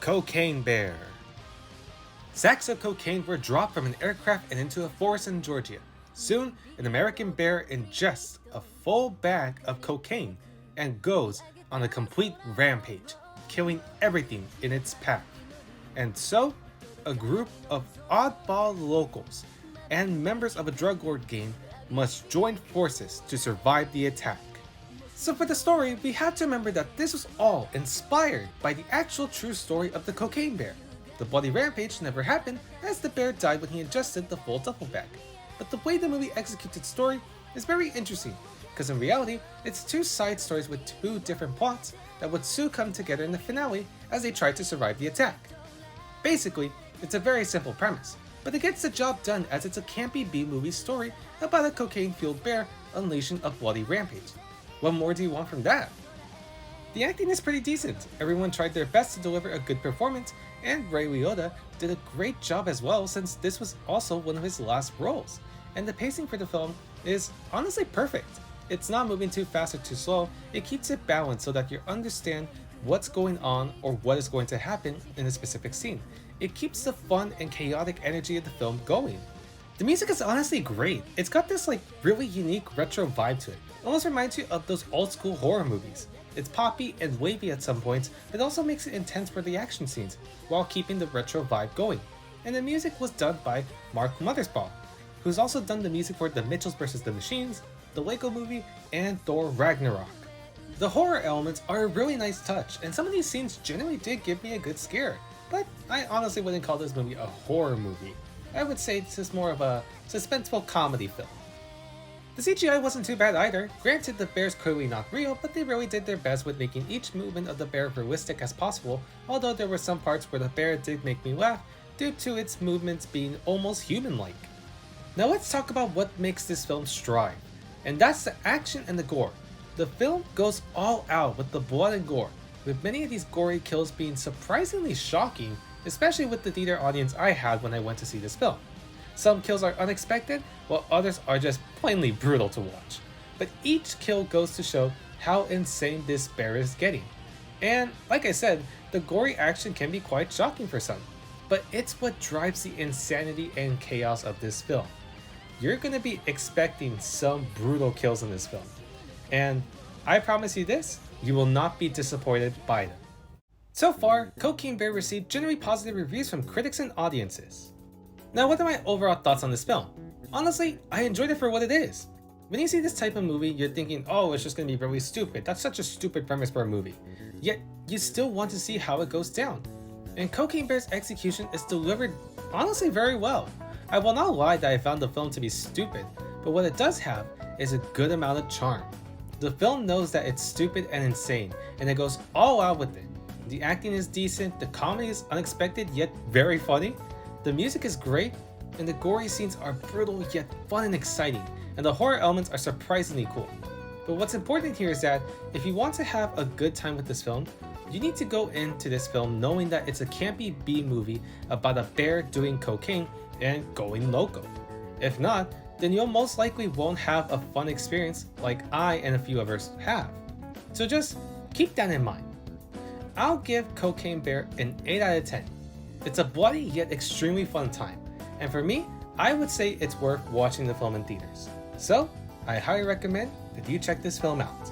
Cocaine Bear. Sacks of cocaine were dropped from an aircraft and into a forest in Georgia. Soon, an American bear ingests a full bag of cocaine and goes on a complete rampage, killing everything in its path. And so, a group of oddball locals and members of a drug lord gang must join forces to survive the attack. So for the story, we had to remember that this was all inspired by the actual true story of the cocaine bear. The bloody rampage never happened as the bear died when he ingested the full duffel bag. But the way the movie executes its story is very interesting, because in reality, it's two side stories with two different plots that would soon come together in the finale as they try to survive the attack. Basically, it's a very simple premise, but it gets the job done as it's a campy B-movie story about a cocaine-fueled bear unleashing a bloody rampage. What more do you want from that? The acting is pretty decent, everyone tried their best to deliver a good performance, and Ray Liotta did a great job as well since this was also one of his last roles, and the pacing for the film is honestly perfect. It's not moving too fast or too slow, it keeps it balanced so that you understand what's going on or what is going to happen in a specific scene. It keeps the fun and chaotic energy of the film going. The music is honestly great. It's got this really unique retro vibe to it. It almost reminds you of those old school horror movies. It's poppy and wavy at some points, but also makes it intense for the action scenes, while keeping the retro vibe going. And the music was done by Mark Mothersbaugh, who's also done the music for The Mitchells vs. the Machines, the Lego Movie, and Thor Ragnarok. The horror elements are a really nice touch, and some of these scenes genuinely did give me a good scare, but I honestly wouldn't call this movie a horror movie. I would say it's just more of a suspenseful comedy film. The CGI wasn't too bad either. Granted, the bear's clearly not real, but they really did their best with making each movement of the bear realistic as possible, although there were some parts where the bear did make me laugh due to its movements being almost human-like. Now let's talk about what makes this film strive, and that's the action and the gore. The film goes all out with the blood and gore, with many of these gory kills being surprisingly shocking, especially with the theater audience I had when I went to see this film. Some kills are unexpected, while others are just plainly brutal to watch. But each kill goes to show how insane this bear is getting. And like I said, the gory action can be quite shocking for some, but it's what drives the insanity and chaos of this film. You're gonna be expecting some brutal kills in this film, and I promise you this, you will not be disappointed by them. So far, Cocaine Bear received generally positive reviews from critics and audiences. Now, what are my overall thoughts on this film? Honestly, I enjoyed it for what it is. When you see this type of movie, you're thinking, oh, it's just gonna be really stupid. That's such a stupid premise for a movie. Yet, you still want to see how it goes down. And Cocaine Bear's execution is delivered honestly very well. I will not lie that I found the film to be stupid, but what it does have is a good amount of charm. The film knows that it's stupid and insane, and it goes all out with it. The acting is decent, the comedy is unexpected yet very funny, the music is great, and the gory scenes are brutal yet fun and exciting, and the horror elements are surprisingly cool. But what's important here is that if you want to have a good time with this film, you need to go into this film knowing that it's a campy B movie about a bear doing cocaine and going loco. If not, then you'll most likely won't have a fun experience like I and a few others have. So just keep that in mind. I'll give Cocaine Bear an 8 out of 10. It's a bloody yet extremely fun time, and for me, I would say it's worth watching the film in theaters. So, I highly recommend that you check this film out.